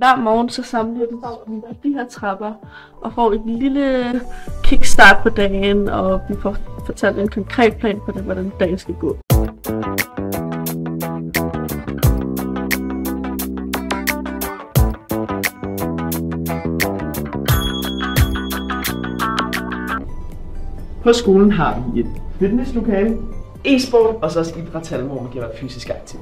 Hver morgen så samler vi på de her trapper og får et lille kickstart på dagen, og vi får fortalt en konkret plan på det, hvordan dagen skal gå. På skolen har vi et fitnesslokale, e-sport og så også idrætshal, hvor man kan være fysisk aktiv.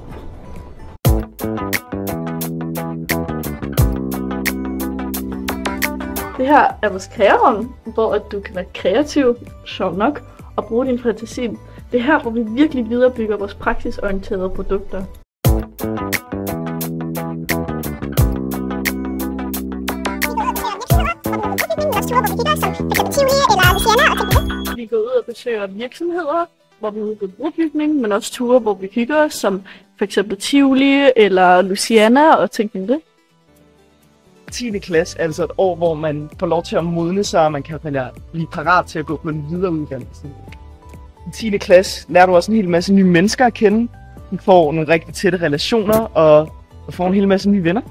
Det her er vores krearum, hvor du kan være kreativ, sjov nok, og bruge din fantasi. Det er her, hvor vi virkelig viderebygger vores praksisorienterede produkter. Vi går ud og besøger virksomheder, hvor vi udbyder brobygning, men også ture, hvor vi hygger os, som f.eks. Tivoli eller Luciana og ting som det. 10. klasse er altså et år, hvor man får lov til at modne sig, og man kan blive parat til at gå på en videre uddannelse. I 10. klasse lærer du også en hel masse nye mennesker at kende. Du får nogle rigtig tætte relationer og får en hel masse nye venner.